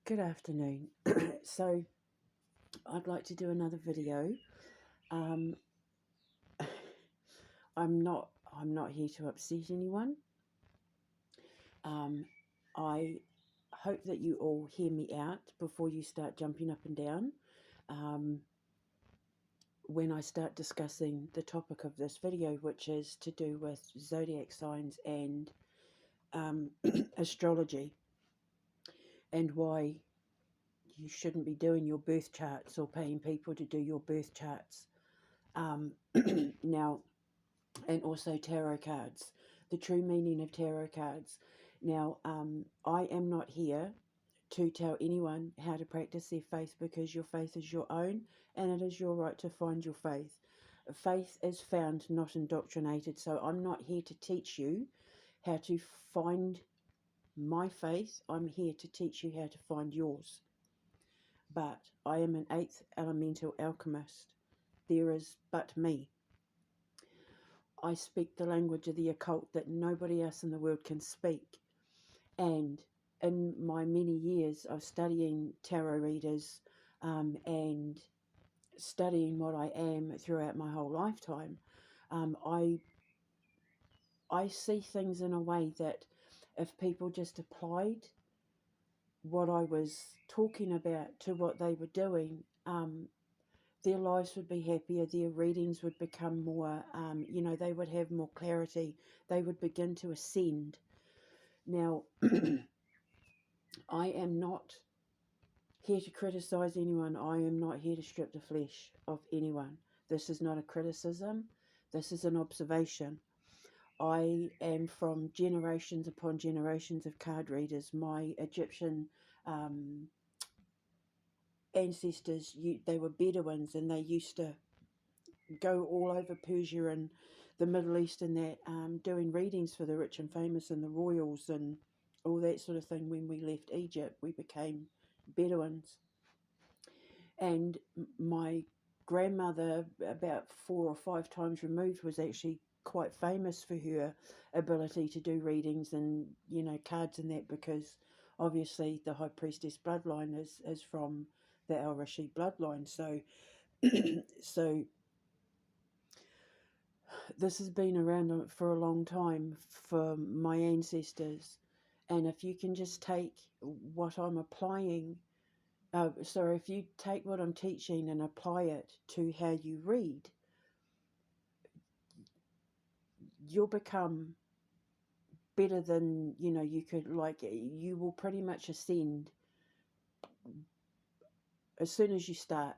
Good afternoon. So I'd like to do another video. Um, I'm not here to upset anyone. I hope that you all hear me out before you start jumping up and down. When I start discussing the topic of this video, which is to do with zodiac signs and astrology, and why you shouldn't be doing your birth charts or paying people to do your birth charts. Now, and also tarot cards, the true meaning of tarot cards. Now, I am not here to tell anyone how to practice their faith, because your faith is your own and it is your right to find your faith. Faith is found, not indoctrinated. So I'm not here to teach you how to find my faith. I'm here to teach you how to find yours. But I am an eighth elemental alchemist. There is but me. I speak the language of the occult that nobody else in the world can speak. And in my many years of studying tarot readers and studying what I am throughout my whole lifetime, I see things in a way that if people just applied what I was talking about to what they were doing, their lives would be happier, their readings would become more, they would have more clarity, they would begin to ascend. Now, I am not here to criticise anyone. I am not here to strip the flesh of anyone. This is not a criticism, this is an observation. I am from generations upon generations of card readers. My Egyptian ancestors, they were Bedouins, and they used to go all over Persia and the Middle East and that, doing readings for the rich and famous and the royals and all that sort of thing. When we left Egypt, we became Bedouins. And my grandmother, about 4 or 5 times removed, was actually quite famous for her ability to do readings and, cards and that, because obviously the High Priestess bloodline is from the Al Rashid bloodline. So, so this has been around for a long time for my ancestors. And if you can just take what I'm applying, if you take what I'm teaching and apply it to how you read, you'll become better than, you could, you will pretty much ascend as soon as you start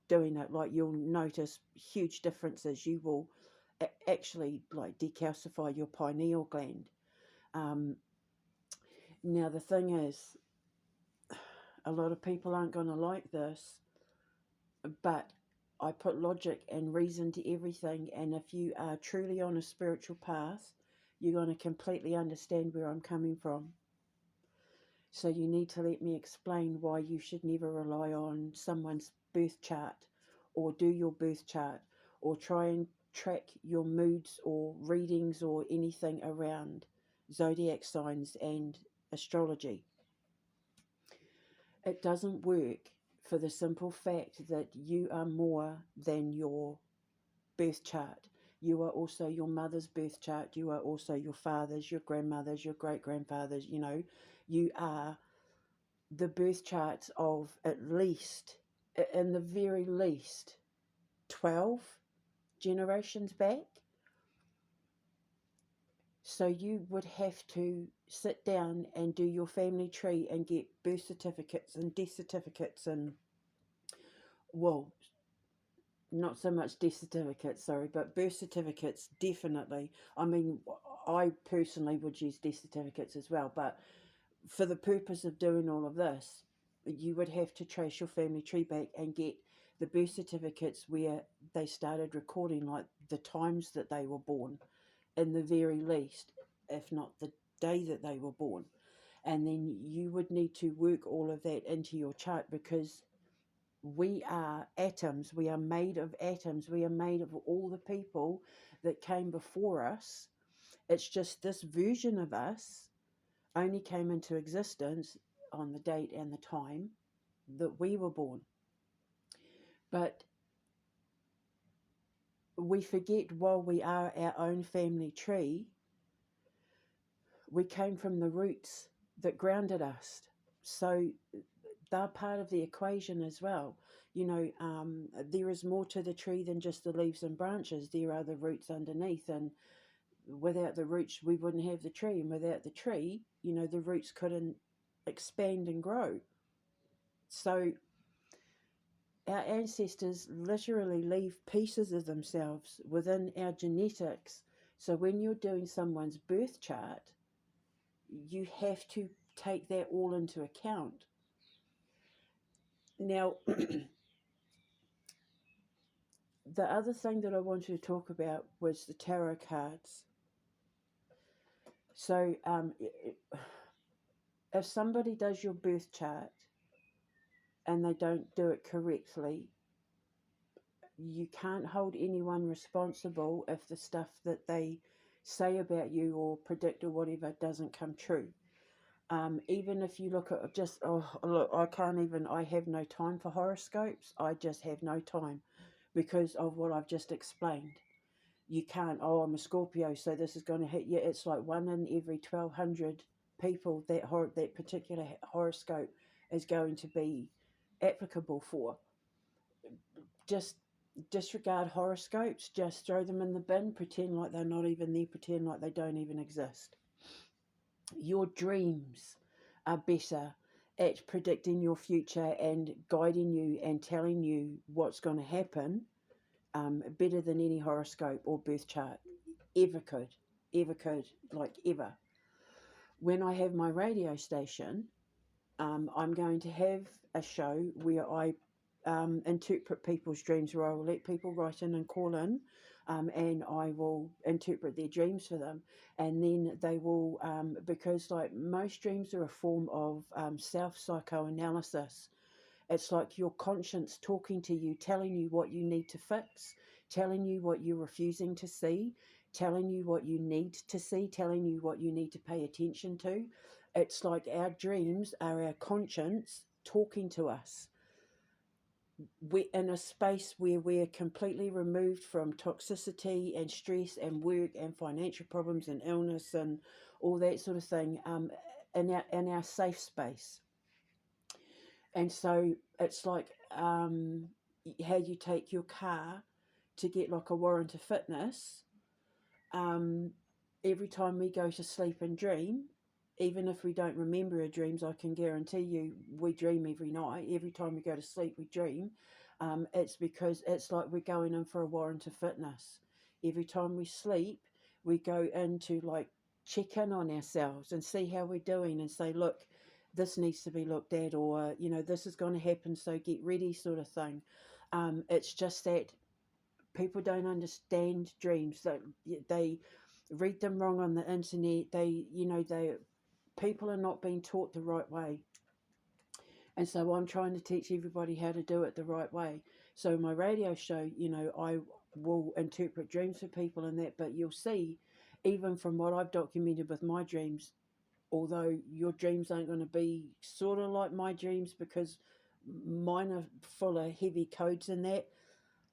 doing it. Like, you'll notice huge differences. You will actually decalcify your pineal gland. Now the thing is, a lot of people aren't going to like this, but I put logic and reason to everything, and if you are truly on a spiritual path, you're going to completely understand where I'm coming from. So you need to let me explain why you should never rely on someone's birth chart, or do your birth chart, or try and track your moods or readings or anything around zodiac signs and astrology. It doesn't work, for the simple fact that you are more than your birth chart. You are also your mother's birth chart. You are also your father's, your grandmother's, your great-grandfather's. You are the birth charts of, at least, in the very least, 12 generations back. So you would have to sit down and do your family tree and get birth certificates and death certificates and, well, not so much death certificates, sorry, but birth certificates, definitely. I mean, I personally would use death certificates as well, but for the purpose of doing all of this, you would have to trace your family tree back and get the birth certificates where they started recording, like the times that they were born, in the very least, if not the day that they were born. And then you would need to work all of that into your chart, because we are atoms. We are made of atoms. We are made of all the people that came before us. It's just this version of us only came into existence on the date and the time that we were born. But we forget, while we are our own family tree, we came from the roots that grounded us. So they're part of the equation as well. There is more to the tree than just the leaves and branches. There are the roots underneath, and without the roots, we wouldn't have the tree. And without the tree, the roots couldn't expand and grow. So our ancestors literally leave pieces of themselves within our genetics. So when you're doing someone's birth chart, you have to take that all into account. Now, the other thing that I wanted to talk about was the tarot cards. So if somebody does your birth chart and they don't do it correctly, you can't hold anyone responsible if the stuff that they say about you or predict or whatever doesn't come true. Even if you look at look, I have no time for horoscopes. I just have no time because of what I've just explained. You can't, I'm a Scorpio, so this is going to hit you. It's like 1 in every 1,200 people that particular horoscope is going to be applicable for. Just disregard horoscopes, just throw them in the bin, pretend like they're not even there, pretend like they don't even exist. Your dreams are better at predicting your future and guiding you and telling you what's going to happen, better than any horoscope or birth chart ever could, like ever. When I have my radio station, I'm going to have a show where I interpret people's dreams, where I will let people write in and call in, and I will interpret their dreams for them. And then they will, because like most dreams are a form of self-psychoanalysis. It's like your conscience talking to you, telling you what you need to fix, telling you what you're refusing to see, telling you what you need to see, telling you what you need to pay attention to. It's like our dreams are our conscience talking to us. We're in a space where we're completely removed from toxicity and stress and work and financial problems and illness and all that sort of thing, in our safe space. And so it's like how you take your car to get like a warrant of fitness. Every time we go to sleep and dream, even if we don't remember our dreams, I can guarantee you we dream every night. Every time we go to sleep, we dream. It's because it's like we're going in for a warrant of fitness. Every time we sleep, we go in to like check in on ourselves and see how we're doing and say, look, this needs to be looked at, or this is going to happen, so get ready, sort of thing. It's just that people don't understand dreams. That they read them wrong on the internet. People are not being taught the right way. And so I'm trying to teach everybody how to do it the right way. So my radio show, I will interpret dreams for people and that, but you'll see, even from what I've documented with my dreams, although your dreams aren't going to be sort of like my dreams because mine are full of heavy codes in that.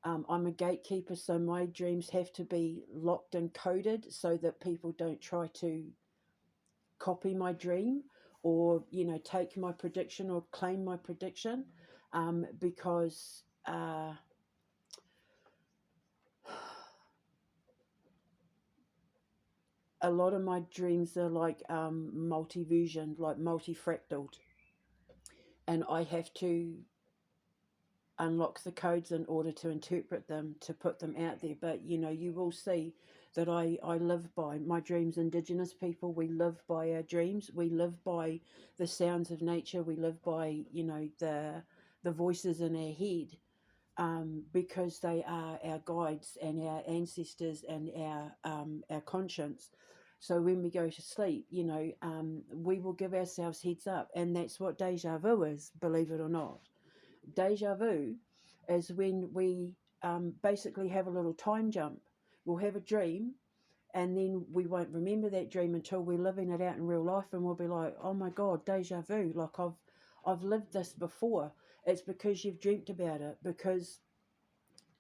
I'm a gatekeeper, so my dreams have to be locked and coded so that people don't try to copy my dream or, take my prediction or claim my prediction, because a lot of my dreams are like multi-vision, like multi-fractaled, and I have to unlock the codes in order to interpret them, to put them out there. But you will see that I live by my dreams. Indigenous people, we live by our dreams. We live by the sounds of nature. We live by the voices in our head, because they are our guides and our ancestors and our conscience. So when we go to sleep, we will give ourselves heads up, and that's what deja vu is, believe it or not. Deja vu is when we basically have a little time jump. We'll have a dream, and then we won't remember that dream until we're living it out in real life, and we'll be like, oh my God, deja vu, like I've lived this before. It's because you've dreamt about it, because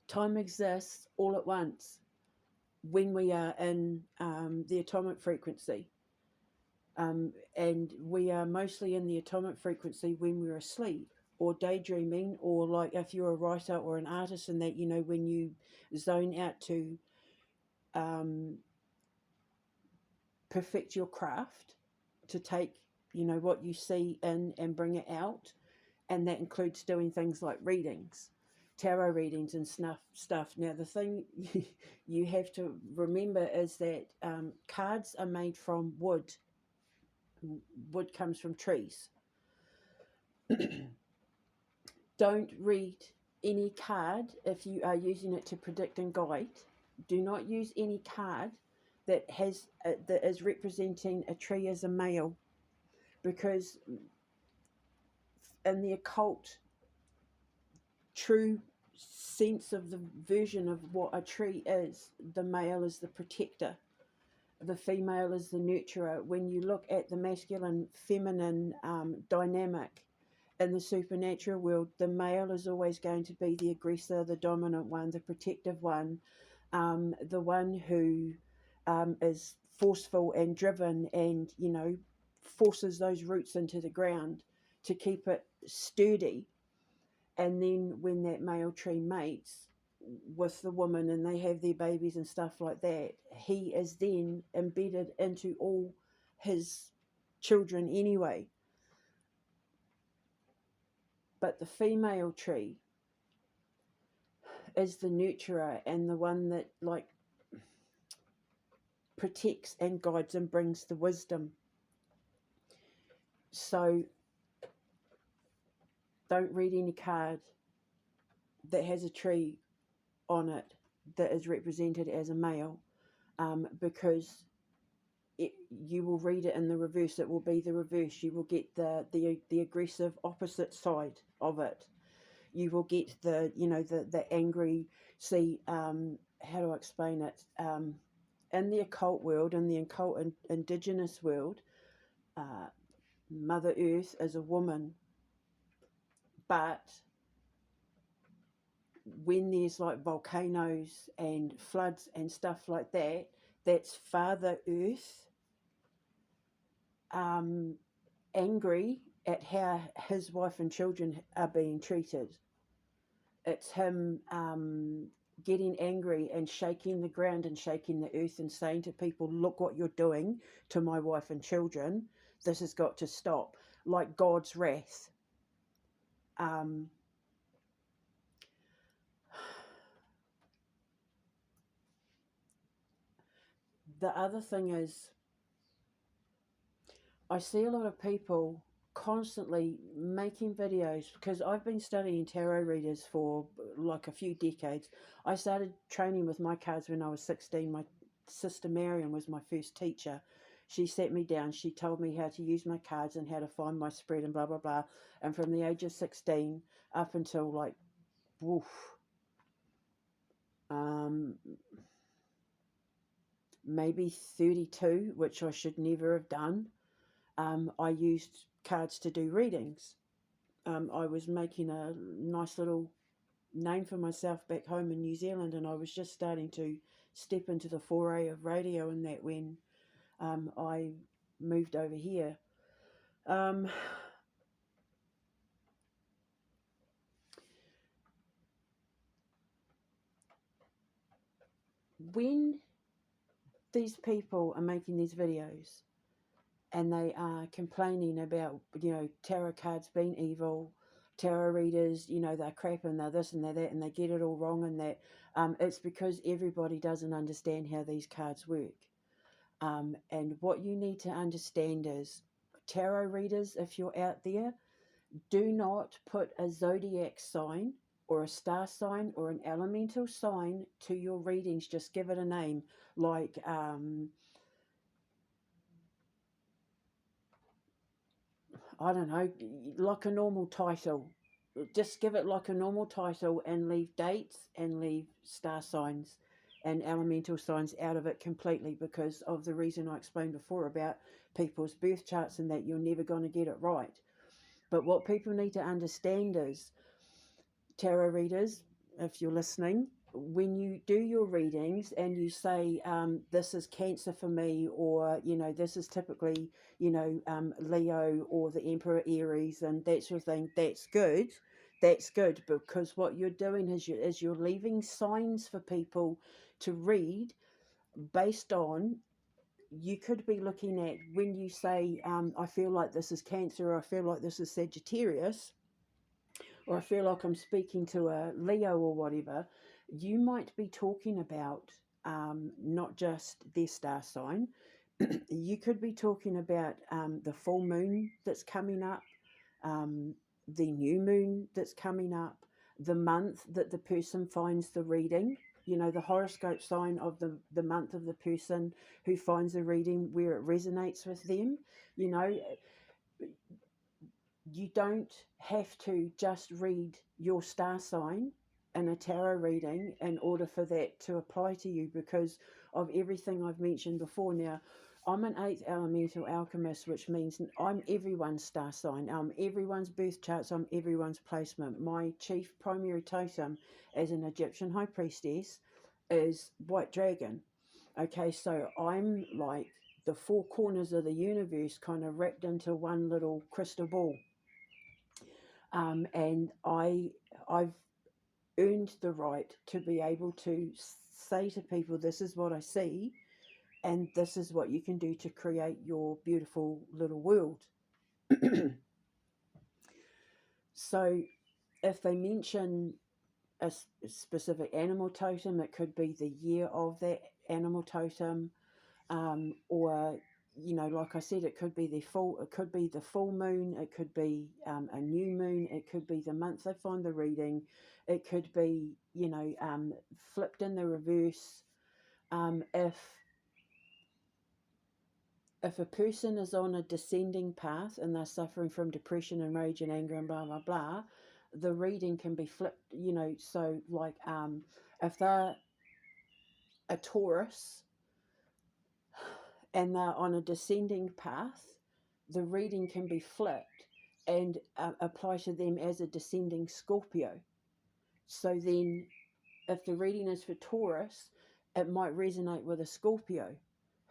time exists all at once when we are in the atomic frequency. And we are mostly in the atomic frequency when we're asleep or daydreaming, or like if you're a writer or an artist, and that, when you zone out to perfect your craft, to take, what you see in and bring it out. And that includes doing things like readings, tarot readings and stuff. Now, the thing you have to remember is that cards are made from wood. Wood comes from trees. Don't read any card if you are using it to predict and guide. Do not use any card that is representing a tree as a male, because in the occult true sense of the version of what a tree is, the male is the protector, the female is the nurturer. When you look at the masculine feminine dynamic in the supernatural world, the male is always going to be the aggressor, the dominant one, the protective one, the one who is forceful and driven, and forces those roots into the ground to keep it sturdy. And then when that male tree mates with the woman and they have their babies and stuff like that, he is then embedded into all his children anyway. But the female tree is the nurturer and the one that like protects and guides and brings the wisdom. So don't read any card that has a tree on it that is represented as a male, because you will read it in the reverse. It will be the reverse. You will get the aggressive opposite side of it. You will get the angry. See, how do I explain it? In the occult world, in the occult indigenous world, Mother Earth is a woman, but when there's like volcanoes and floods and stuff like that, that's Father Earth angry at how his wife and children are being treated. It's him getting angry and shaking the ground and shaking the earth and saying to people, look what you're doing to my wife and children. This has got to stop. Like God's wrath. The other thing is, I see a lot of people constantly making videos, because I've been studying tarot readers for like a few decades. I started training with my cards when I was 16. My sister Marion was my first teacher. She sat me down, she told me how to use my cards and how to find my spread and blah blah blah. And from the age of 16 up until like maybe 32, which I should never have done, I used cards to do readings. I was making a nice little name for myself back home in New Zealand, and I was just starting to step into the foray of radio and that when I moved over here. When these people are making these videos and they are complaining about, tarot cards being evil, tarot readers, they're crap and they're this and they're that and they get it all wrong and that, it's because everybody doesn't understand how these cards work. And what you need to understand is, tarot readers, if you're out there, do not put a zodiac sign or a star sign or an elemental sign to your readings. Just give it a name, like I don't know, like a normal title. Just give it like a normal title and leave dates and leave star signs and elemental signs out of it completely, because of the reason I explained before about people's birth charts and that you're never going to get it right. But what people need to understand is, tarot readers, if you're listening, when you do your readings and you say, this is Cancer for me, or, this is typically, Leo or the Emperor Aries and that sort of thing, that's good. That's good, because what you're doing is you're leaving signs for people to read based on. You could be looking at, when you say, I feel like this is Cancer, or I feel like this is Sagittarius, or I feel like I'm speaking to a Leo or whatever, you might be talking about not just their star sign. You could be talking about the full moon that's coming up, um, the new moon that's coming up, the month that the person finds the reading, the horoscope sign of the month of the person who finds the reading, where it resonates with them. You don't have to just read your star sign in a tarot reading in order for that to apply to you, because of everything I've mentioned before. Now, I'm an 8th elemental alchemist, which means I'm everyone's star sign, I'm everyone's birth charts, I'm everyone's placement. My chief primary totem as an Egyptian high priestess is white dragon. Okay, so I'm like the four corners of the universe kind of wrapped into one little crystal ball. And I've earned the right to be able to say to people, this is what I see, and this is what you can do to create your beautiful little world. So if they mention a specific animal totem, it could be the year of that animal totem, or like I said, it could be the full moon, it could be a new moon, it could be the month they find the reading, it could be flipped in the reverse. If a person is on a descending path and they're suffering from depression and rage and anger and blah blah blah, the reading can be flipped. So like if they're a Taurus and they're on a descending path, the reading can be flipped and apply to them as a descending Scorpio. So then, if the reading is for Taurus, it might resonate with a Scorpio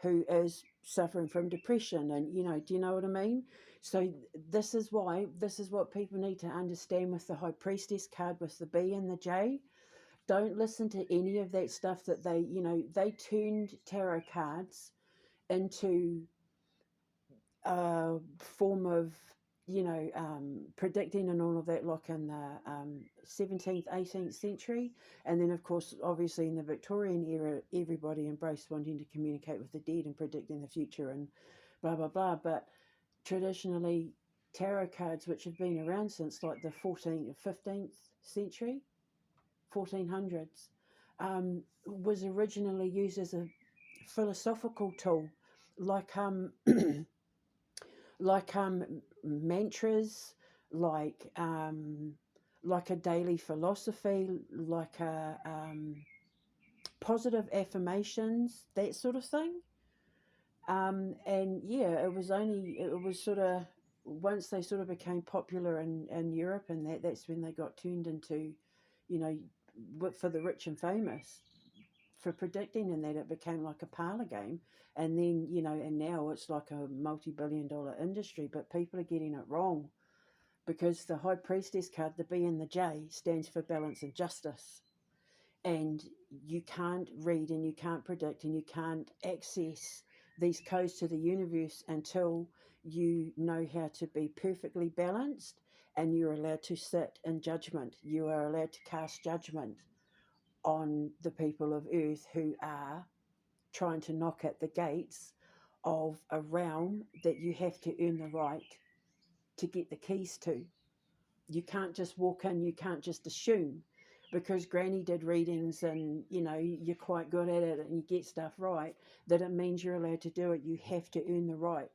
who is suffering from depression. And, do you know what I mean? So this is what people need to understand with the High Priestess card with the B and the J. Don't listen to any of that stuff that they turned tarot cards into a form of predicting and all of that, like in the 17th 18th century. And then of course obviously in the Victorian era, everybody embraced wanting to communicate with the dead and predicting the future and blah blah blah. But traditionally, tarot cards, which have been around since like the 14th 15th century, 1400s, was originally used as a philosophical tool, like like mantras, like a daily philosophy, like a positive affirmations, that sort of thing. And yeah, it was sort of, once they sort of became popular in Europe, and that's when they got turned into, you know, for the rich and famous for predicting, and that it became like a parlor game. And then, and now it's like a multi-billion-dollar industry. But people are getting it wrong, because the High Priestess card, the B and the J, stands for balance and justice. And you can't read and you can't predict and you can't access these codes to the universe until you know how to be perfectly balanced, and you're allowed to sit in judgment. You are allowed to cast judgment on the people of Earth who are trying to knock at the gates of a realm that you have to earn the right to get the keys to. You can't just walk in, you can't just assume because Granny did readings and you're quite good at it and you get stuff right, that it means you're allowed to do it. You have to earn the right,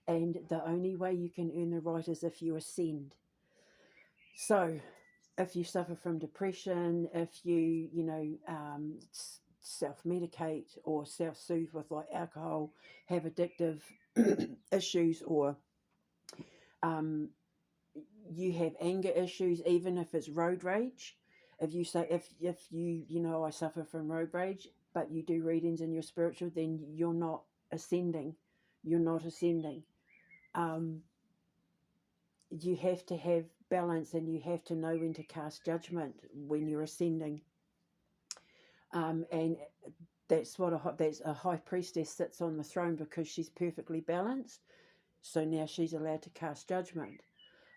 and the only way you can earn the right is if you ascend. So if you suffer from depression, if you self-medicate or self-soothe with like alcohol, have addictive issues, or um, you have anger issues, even if it's road rage. If you say, if you, you know, I suffer from road rage, but you do readings and you're spiritual, then you're not ascending. You're not ascending. Um, you have to have balance, and you have to know when to cast judgment when you're ascending. And that's a high priestess sits on the throne because she's perfectly balanced. So now she's allowed to cast judgment.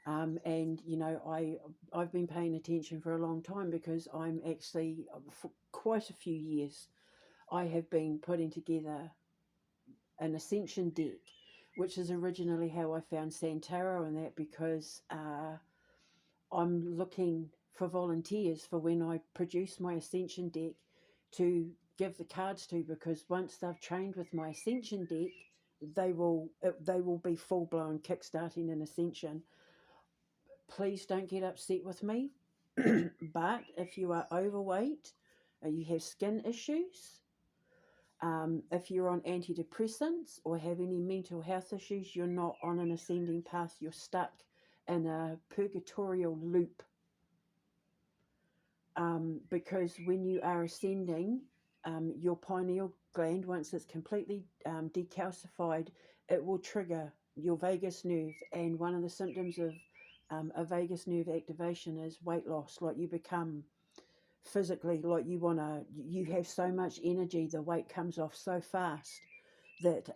And you know, I've been paying attention for a long time, because I'm actually, for quite a few years, I have been putting together an ascension deck, which is originally how I found Santaro and that, because I'm looking for volunteers for when I produce my ascension deck to give the cards to, because once they've trained with my ascension deck, they will be full blown kickstarting an ascension. Please don't get upset with me, but if you are overweight, you have skin issues, if you're on antidepressants or have any mental health issues, you're not on an ascending path. You're stuck in a purgatorial loop. Because when you are ascending, your pineal gland, once it's completely decalcified, it will trigger your vagus nerve. And one of the symptoms of a vagus nerve activation is weight loss. Like, you become physically, like, you have so much energy, the weight comes off so fast that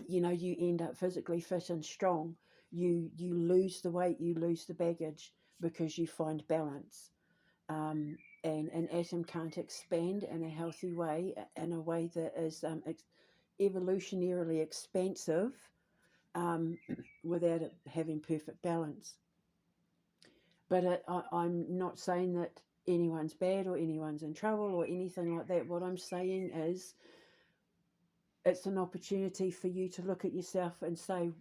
you know, you end up physically fit and strong. You lose the weight, you lose the baggage, because you find balance. And an atom can't expand in a healthy way, in a way that is evolutionarily expansive, without it having perfect balance. But I'm not saying that anyone's bad or anyone's in trouble or anything like that. What I'm saying is, it's an opportunity for you to look at yourself and say,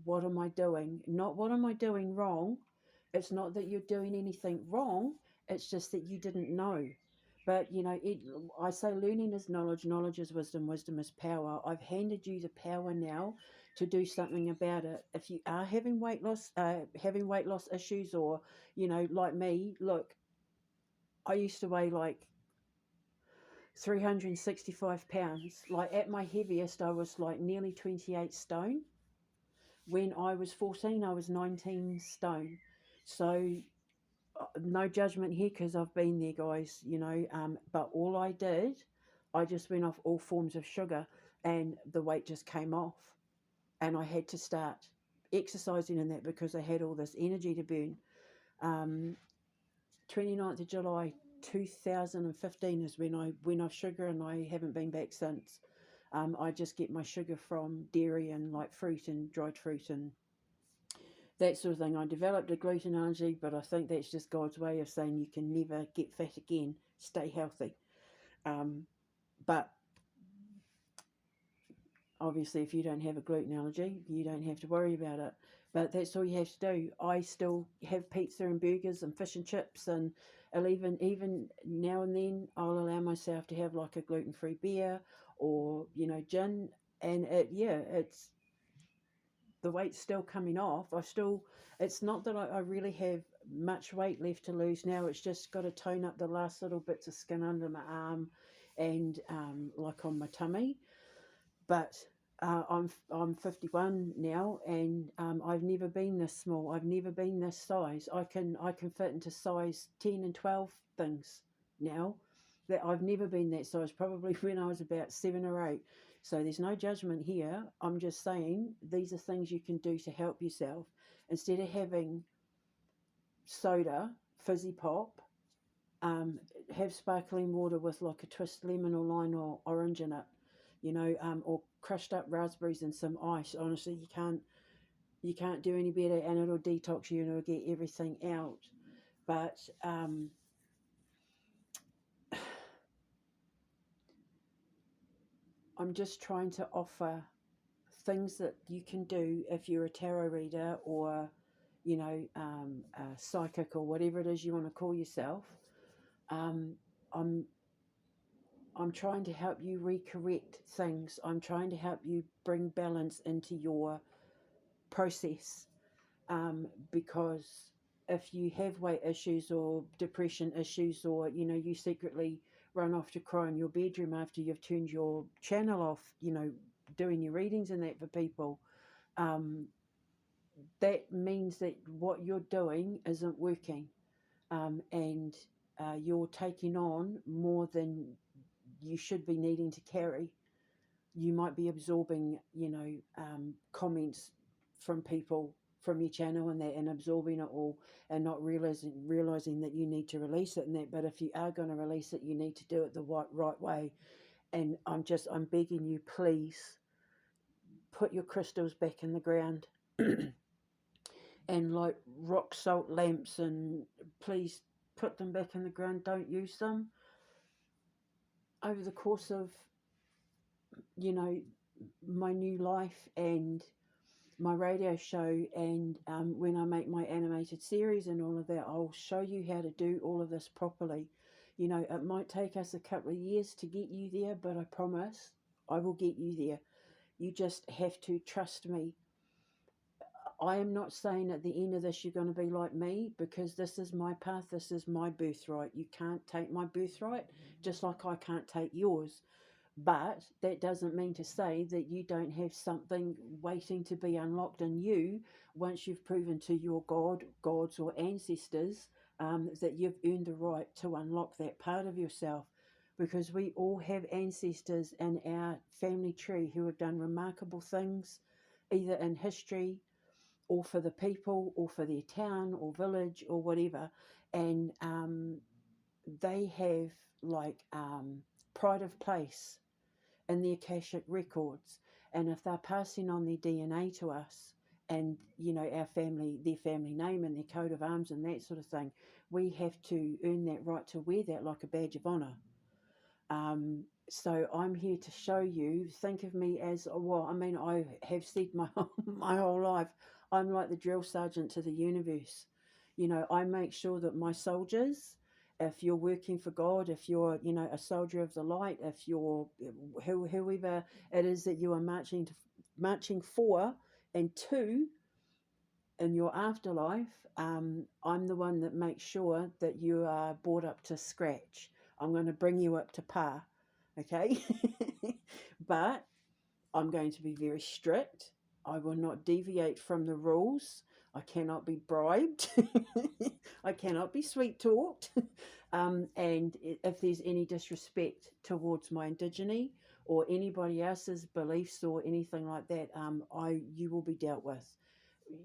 what am I doing? Not what am I doing wrong. It's not that you're doing anything wrong. It's just that you didn't know. But, you know, I say learning is knowledge, knowledge is wisdom, wisdom is power. I've handed you the power now to do something about it. If you are having weight loss issues, or, you know, like me, look, I used to weigh like 365 pounds. Like, at my heaviest, I was like nearly 28 stone. When I was 14, I was 19 stone. So, no judgment here, because I've been there, guys, you know. But all I did, I just went off all forms of sugar, and the weight just came off. And I had to start exercising in that, because I had all this energy to burn. 29th of July 2015 is when I went off sugar, and I haven't been back since. I just get my sugar from dairy and like fruit and dried fruit and that sort of thing. I developed a gluten allergy, but I think that's just God's way of saying you can never get fat again. Stay healthy. But obviously, if you don't have a gluten allergy, you don't have to worry about it. But that's all you have to do. I still have pizza and burgers and fish and chips, and I'll even now and then I'll allow myself to have like a gluten-free beer, or, you know, gin. And it's, the weight's still coming off. It's not that I really have much weight left to lose now. It's just got to tone up the last little bits of skin under my arm, and like on my tummy. But I'm 51 now, and I've never been this small. I've never been this size. I can fit into size 10 and 12 things now. That I've never been that size. Probably when I was about 7 or 8. So there's no judgment here. I'm just saying these are things you can do to help yourself, instead of having soda, fizzy pop. Have sparkling water with like a twist lemon or lime or orange in it, you know, or crushed up raspberries and some ice. Honestly, you can't do any better, and it'll detox you and it'll get everything out. But I'm just trying to offer things that you can do if you're a tarot reader, or, you know, a psychic, or whatever it is you want to call yourself. I'm I'm trying to help you recorrect things. I'm trying to help you bring balance into your process, because if you have weight issues or depression issues, or you secretly run off to cry in your bedroom after you've turned your channel off, doing your readings and that for people, um, that means that what you're doing isn't working, and you're taking on more than you should be needing to carry. You might be absorbing, comments from people from your channel and that, and absorbing it all, and not realizing that you need to release it and that. But if you are going to release it, you need to do it the right way. And I'm begging you, please put your crystals back in the ground. And like rock salt lamps, and please put them back in the ground. Don't use them. Over the course of, my new life and my radio show, and when I make my animated series and all of that, I'll show you how to do all of this properly. It might take us a couple of years to get you there, but I promise I will get you there. You just have to trust me. I am not saying at the end of this you're going to be like me, because this is my path, this is my birthright. You can't take my birthright, just like I can't take yours. But that doesn't mean to say that you don't have something waiting to be unlocked in you once you've proven to your gods, or ancestors, that you've earned the right to unlock that part of yourself. Because we all have ancestors in our family tree who have done remarkable things, either in history, or for the people, or for their town or village or whatever. And they have like pride of place in the Akashic records. And if they're passing on their DNA to us, and our family, their family name and their coat of arms and that sort of thing, we have to earn that right to wear that like a badge of honor. So I'm here to show you. Think of me as, well, I mean, I have said my whole life, I'm like the drill sergeant to the universe. I make sure that my soldiers, if you're working for God, if you're, a soldier of the light, if you're whoever it is that you are marching for and to in your afterlife, I'm the one that makes sure that you are brought up to scratch. I'm going to bring you up to par, okay? But I'm going to be very strict. I will not deviate from the rules. I cannot be bribed. I cannot be sweet talked. And if there's any disrespect towards my Indigenes or anybody else's beliefs or anything like that, you will be dealt with.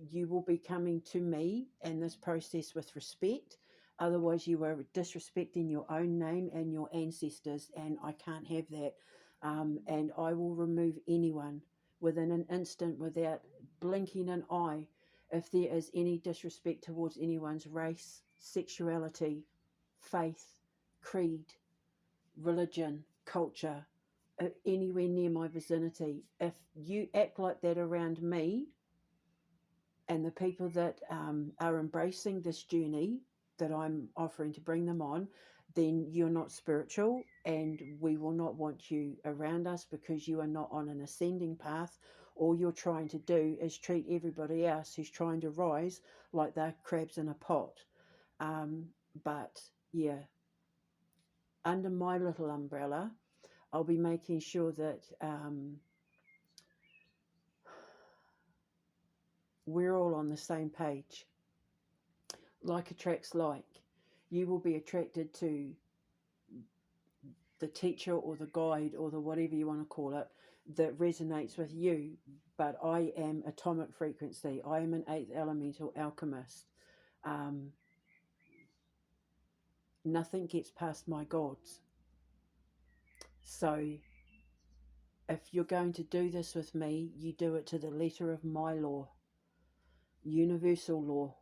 You will be coming to me in this process with respect. Otherwise, you are disrespecting your own name and your ancestors, and I can't have that. And I will remove anyone within an instant without blinking an eye if there is any disrespect towards anyone's race, sexuality, faith, creed, religion, culture, anywhere near my vicinity. If you act like that around me, and the people that are embracing this journey that I'm offering to bring them on, then you're not spiritual, and we will not want you around us, because you are not on an ascending path. All you're trying to do is treat everybody else who's trying to rise like they're crabs in a pot. But yeah, under my little umbrella, I'll be making sure that we're all on the same page. Like attracts like. You will be attracted to the teacher or the guide or the whatever you want to call it that resonates with you. But I am atomic frequency. I am an 8th elemental alchemist. Nothing gets past my gods. So if you're going to do this with me, you do it to the letter of my law, universal law,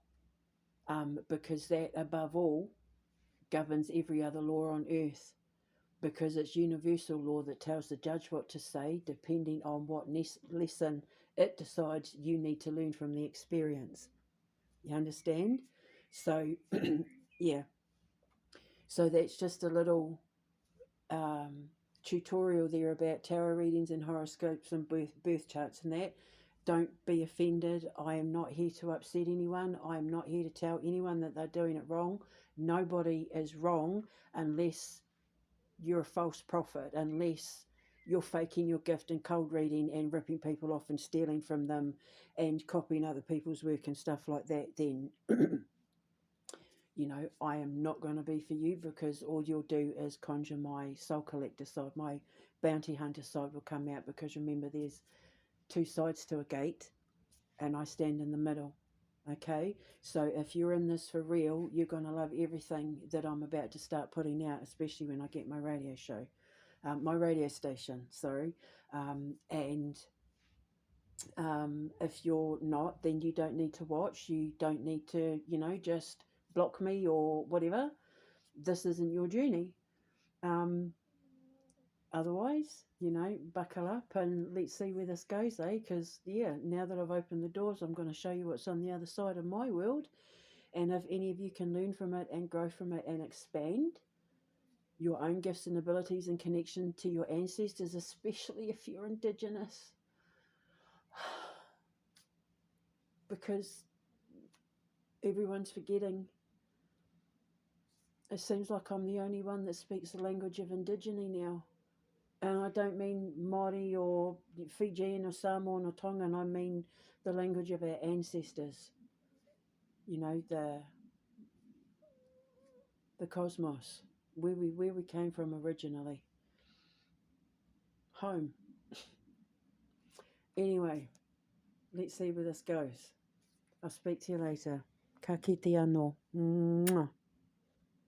because that above all governs every other law on earth. Because it's universal law that tells the judge what to say, depending on what lesson it decides you need to learn from the experience. You understand? So, yeah. So that's just a little tutorial there about tarot readings and horoscopes and birth charts and that. Don't be offended. I am not here to upset anyone. I am not here to tell anyone that they're doing it wrong. Nobody is wrong unless you're a false prophet, unless you're faking your gift and cold reading and ripping people off and stealing from them and copying other people's work and stuff like that. Then you know, I am not going to be for you, because all you'll do is conjure my soul collector side. My bounty hunter side will come out, because remember, there's two sides to a gate and I stand in the middle. Okay, so if you're in this for real, you're going to love everything that I'm about to start putting out, especially when I get my radio show, my radio station, sorry. And if you're not, then you don't need to watch. You don't need to, you know, just block me or whatever. This isn't your journey. Um, Otherwise, you know, buckle up and let's see where this goes, eh? Because, yeah, now that I've opened the doors, I'm going to show you what's on the other side of my world. And if any of you can learn from it and grow from it and expand your own gifts and abilities and connection to your ancestors, especially if you're Indigenous, because everyone's forgetting. It seems like I'm the only one that speaks the language of Indigene now. And I don't mean Māori or Fijian or Samoan or Tongan. I mean the language of our ancestors. You know, the cosmos, where we came from originally. Home. Anyway, let's see where this goes. I'll speak to you later. Ka kite anō. Mwah.